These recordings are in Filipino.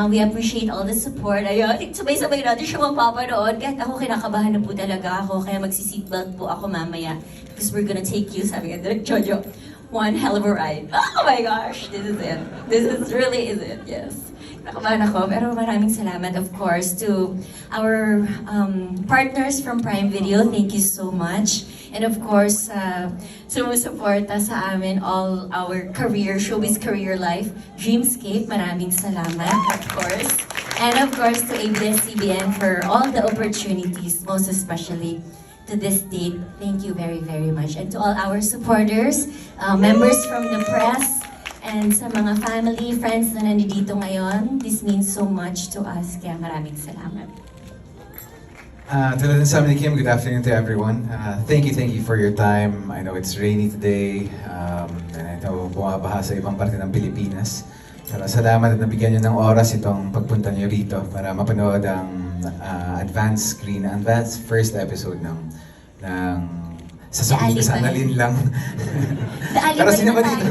We appreciate all the support. Ayun, sabay-sabay natin siya mapapanood. Kahit ako, kinakabahan na po talaga ako. Kaya magsi-seatbelt po ako mamaya. Because we're gonna take you, sabi nga, Direk Jojo, one hell of a ride. Oh my gosh, this is it. This is really is it, yes. Nakabahan ako, pero maraming salamat, of course, to our partners from Prime Video. Thank you so much. And of course, sumusuporta sa amin all our career, showbiz career life. Dreamscape, maraming salamat, of course. And of course, to ABS-CBN for all the opportunities, most especially to this date. Thank you very, very much. And to all our supporters, members from the press, and sa mga family, friends na nandito ngayon, this means so much to us. Kaya maraming salamat. Tulad ng sabi ni Kim, good afternoon to everyone. Thank you for your time. I know it's rainy today, and I know bumabaha sa ibang parte ng Pilipinas. Pero salamat at nabigyan nyo ng oras itong pagpunta nyo rito para mapanood ang advanced first episode ng sasabihin ko sana Linlang. Pero sino ba dito?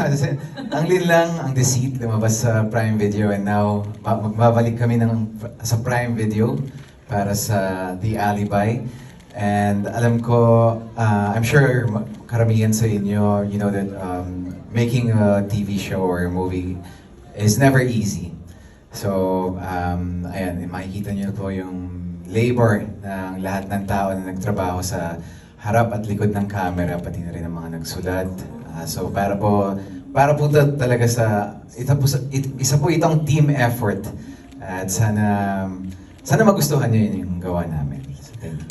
Ang Linlang, ang Deceit, lumabas sa Prime Video, and now magbabalik kami sa Prime Video para sa The Alibi. And alam ko, I'm sure karamihan sa inyo, you know that making a TV show or a movie is never easy. So, ayan, makikita niyo po yung labor ng lahat ng tao na nagtrabaho sa harap at likod ng camera, pati na rin ang mga nagsulat. So para po talaga isa po itong team effort. At sana magustuhan niyo yung gawa namin. So thank you.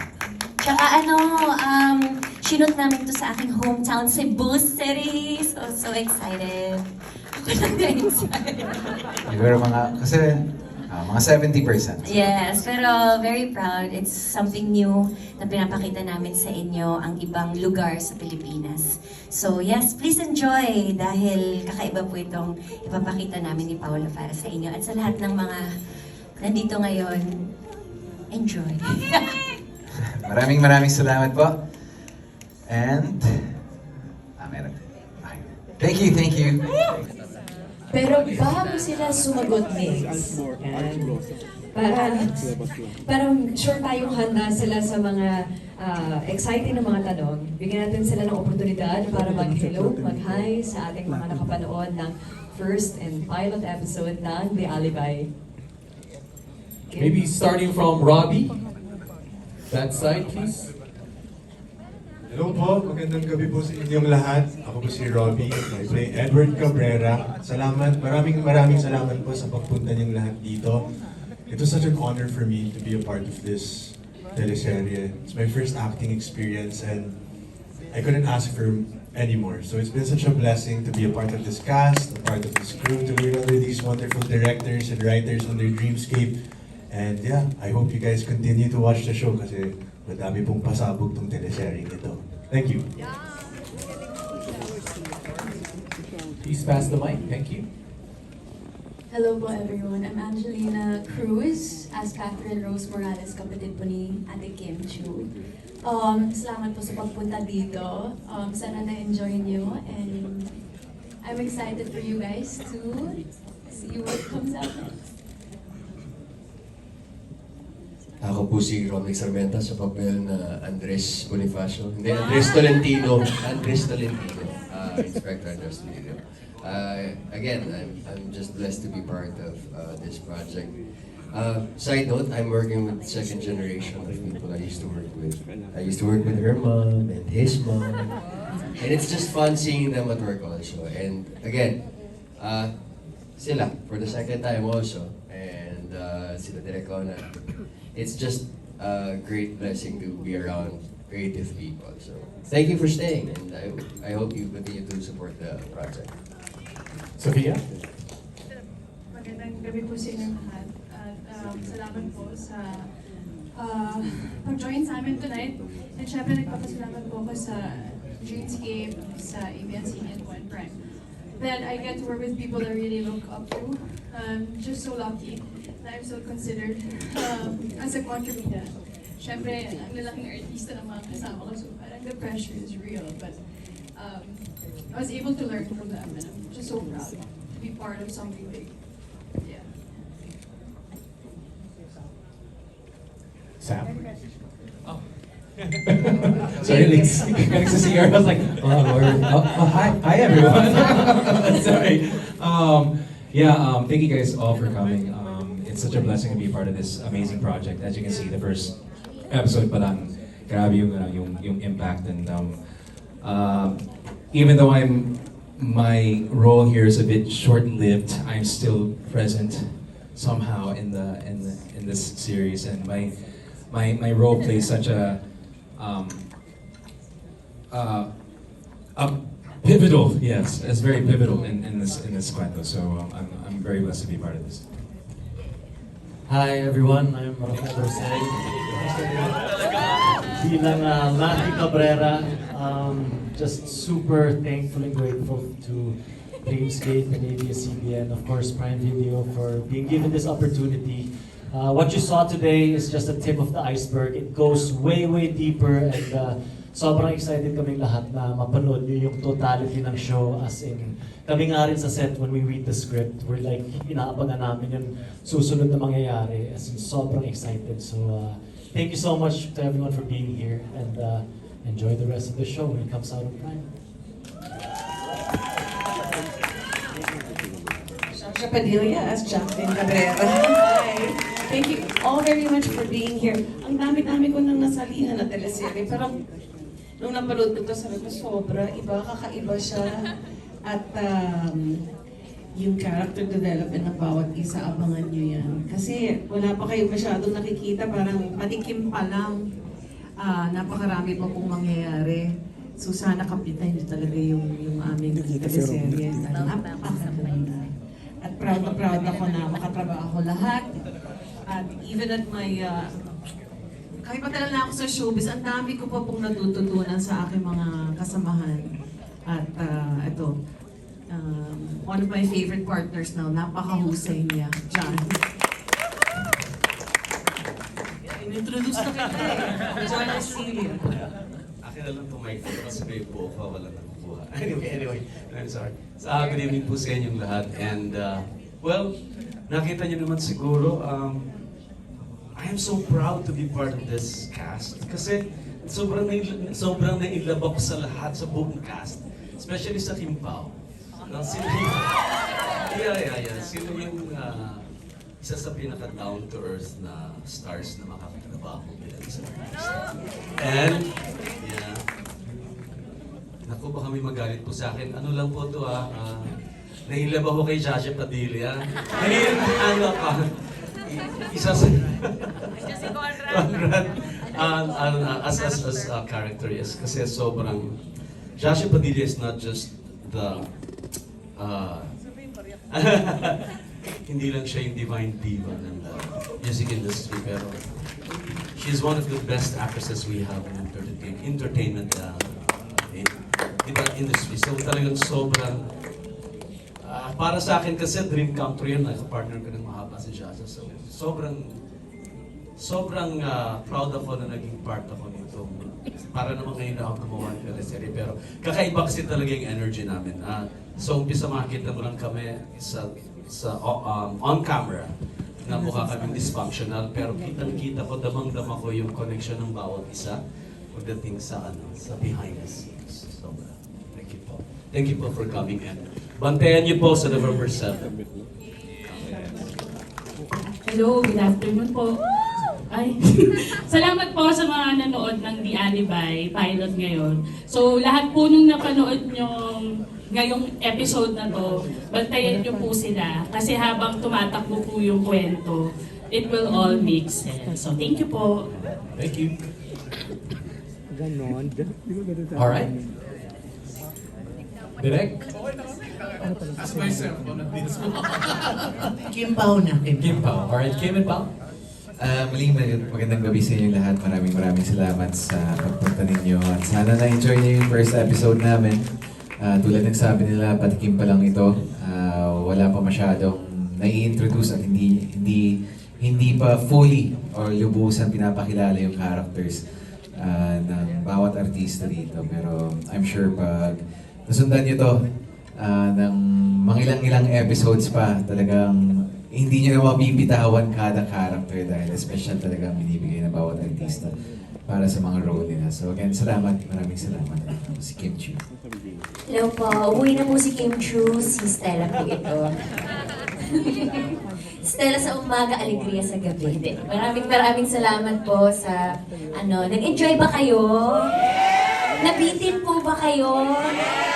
Tsaka shoot namin to sa aking hometown, Cebu City. So excited. Excited. Siguro mga 70%. Yes, pero very proud. It's something new na pinapakita namin sa inyo, ang ibang lugar sa Pilipinas. So yes, please enjoy dahil kakaiba po itong ipapakita namin ni Paolo para sa inyo. At sa lahat ng mga nandito ngayon, enjoy. Maraming salamat po. And, meron. Thank you. Pero bago sila sumagot, Mix, parang sure tayong handa sila sa mga exciting na mga tanong. Bigyan natin sila ng oportunidad para mag-hello, mag-hi sa ating mga nakapanood ng first and pilot episode ng The Alibi. Okay. Maybe starting from Robbie. That side, please. Hello po, magandang gabi po sa inyong lahat. Ako po si Robbie. I play Edward Cabrera. Maraming salamat po sa pagpunta niyong lahat dito. It was such an honor for me to be a part of this teleserye. It's my first acting experience and I couldn't ask for any more. So it's been such a blessing to be a part of this cast, a part of this crew, to learn under these wonderful directors and writers under Dreamscape. And yeah, I hope you guys continue to watch the show kasi madami pong pasabog tong teleserye nito. Thank you. Please pass the mic. Thank you. Hello po everyone. I'm Angelina Cruz as Catherine Rose Morales, kapatid po ni Ate Kim Chu. Salamat po sa pagpunta dito. Sana na-enjoy niyo and I'm excited for you guys to see what comes out next. Ako po si Romney Sarmenta sa papel na Andres Bonifacio. Hindi, Andres Tolentino. Inspector Andres Tolentino. Again, I'm just blessed to be part of this project. Side note, I'm working with second generation of people I used to work with. I used to work with her mom and his mom. And it's just fun seeing them at work also. And again, sila, for the second time also. And sila Direk Ona. It's just a great blessing to be around creative people. So thank you for staying, and I hope you continue to support the project. Sophia? Magandang gabi po sa inyong lahat. At salamat po sa pag-join sa amin tonight. And syempre nagpapasalamat po ako sa Dreamscape, sa ABS-CBN and Prime. That I get to work with people I really look up to. Just so lucky that I'm so considered as a contributor. Syempre, ang lalaking artista ng mga kasama ko, so parang the pressure is real. But I was able to learn from them, and I'm just so proud to be part of something big. Yeah. Sam. Sorry, like, galing sa CR, I was like, hi everyone. Sorry. Thank you guys all for coming. It's such a blessing to be a part of this amazing project. As you can see, the first episode pa lang, grabe yung impact. And even though my role here is a bit short-lived, I'm still present somehow in this series, and my role plays such a pivotal, yes, it's very pivotal in this kwento. So I'm very blessed to be part of this. Hi everyone, I'm Rafael Rosel. Bilang Matty Cabrera, just super thankful and grateful to Dreamscape and ABS-CBN, of course Prime Video, for being given this opportunity. What you saw today is just the tip of the iceberg. It goes way, way deeper, and sobrang excited kaming lahat na mapanood nyo yung totality ng show. As in, kami nga rin sa set when we read the script, we're like, inaabangan namin yung susunod na mangyayari. As in, sobrang excited. So, thank you so much to everyone for being here, and enjoy the rest of the show when it comes out on Prime. Sasha Padilla as Jacqueline Cabrera. Hi. Thank you all very much for being here. Ang dami-dami ko nang nasalihan na teleserye. Pero nung napanood ko ito, sabi ko, sobra iba, kakaiba siya. At yung character development ng bawat isa, abangan nyo yan. Kasi wala pa kayo masyadong nakikita, parang patikim pa lang. Napakarami pa pong mangyayari. So sana kapitan nyo talaga yung aming teleserye. Napakaganda. At proud ako na makatrabaho lahat. At even at my, kahit matagal na ako sa showbiz, ang dami ko pa pong natututunan sa aking mga kasamahan. At ito, one of my favorite partners now, napakahusay niya, John. In-introduce na kita eh, John Arcilio. Akin na lang itong microphone kasi may buo ko, wala nakukuha. Anyway, I'm sorry. Good evening po sa inyong lahat. And, well, nakita niyo naman siguro, I am so proud to be part of this cast. Kasi sobrang nailab ako sa lahat, sa buong cast. Especially sa Kim Pao. Sino yung isa sa pinaka-down-to-earth na stars na makakatrabaho bilang sa cast. And, yeah. Naku, baka may magalit po sa akin. Ano lang po ito nahilab ako kay Sasha Padilla. Isa sa... Conrad. As a character, yes. Kasi sobrang... Sasha Padilla is not just the... hindi lang siya yung divine diva ng music industry, pero she's one of the best actresses we have in entertainment industry. So talagang sobrang para sa akin kasi dream come true yun, naka-partner ko ng mahaba si Sasha. So sobrang proud ako na naging part ako nito. Para naman ngayon na ako gumawa ng teleserye, pero kakaiba kasi talaga yung energy namin. So umpisa makikita mo lang kami sa on camera na mukha kaming dysfunctional, pero kitang-kita ko, damang-dama ko yung connection ng bawat isa pagdating sa behind the scenes. So, thank you po. Thank you po for coming in. Bantayan niyo po sa November 7. Hello, good afternoon po. Ay, salamat po sa mga nanood ng The Alibay pilot ngayon. So, lahat po nung napanood nyo ngayong episode na to, bantayan nyo po sila. Kasi habang tumatakbo po yung kwento, it will all make sense. So, thank you po. Thank you. All right. Direk? Ask myself. Kim Pao na. Kim Pao. All right, Kim and Pao? Magandang gabi sa inyo lahat. Maraming salamat sa pagpunta ninyo. At sana na-enjoy niyo yung first episode namin. Tulad ng sabi nila, patikim pa lang ito. Wala pa masyadong nai-introduce at hindi pa fully or lubusan pinapakilala yung characters ng bawat artista dito. Pero I'm sure pag nasundan nyo to ng mga ilang episodes pa, talagang hindi nyo na mapipitawan kada character dahil special talaga ang binibigay ng bawat artista para sa mga role nila. So again, maraming salamat. Si Kim Chiu. Hello po, umuwi na po si Kim Chu, si Stella po ito. Stella sa umaga, alegria sa gabi. Hindi. Maraming salamat po sa nag-enjoy ba kayo? Nabitin po ba kayo?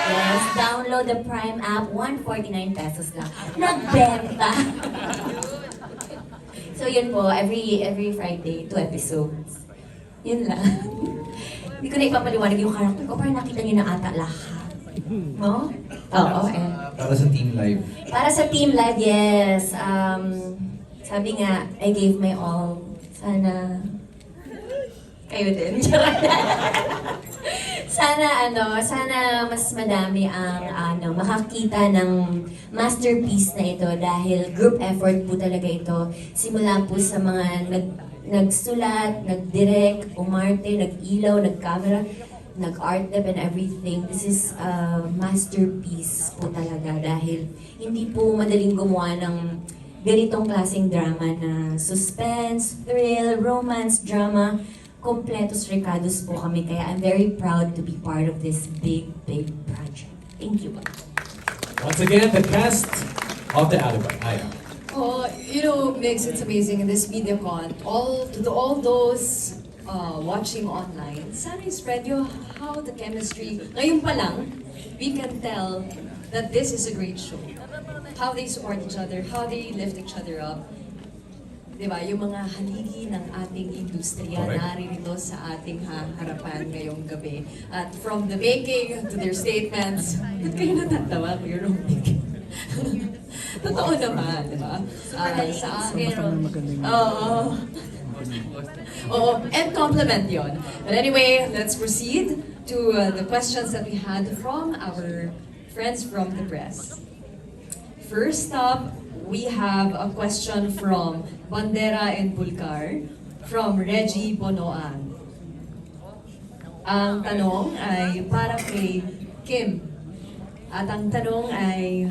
Yes, download the Prime app, 149 pesos lang. Nagbenta! So yun po, every Friday, 2 episodes. Yun lang. Hindi ko na ipapaliwanag yung character ko, parang nakita niyo na ata lahat. No? Oo, and Para sa Team Live. para sa Team Live, yes. Sabi nga, I gave my all. Sana kayo din. sana mas madami ang makakita ng masterpiece na ito dahil group effort po talaga ito. Simula po sa mga nagsulat, nagdirect, umarte, nag-ilaw, nag-camera, nag-art lab and everything. This is a masterpiece po talaga dahil hindi po madaling gumawa ng ganitong klaseng drama na suspense, thrill, romance, drama. Kompletos recados po kami, kaya I'm very proud to be part of this big project. Thank you. Once again, the cast of the Alibi. Aya. Oh, Mix, it's amazing in this VideoCon. To all those watching online, sana i-spread you how the chemistry, ngayon pa lang, we can tell that this is a great show. How they support each other, how they lift each other up. Diba? Yung mga haligi ng ating industriya Correct. naririto sa ating harapan ngayong gabi. At from the making to their statements, ba't kayo natatawa, Kuya Rompic? Totoo naman, di ba? Sa akin, oo, and compliment yon. But anyway, let's proceed to the questions that we had from our friends from the press. First up, we have a question from Bandera and Pulkar from Reggie Bonoan. Ang tanong ay para kay Kim. At ang tanong ay,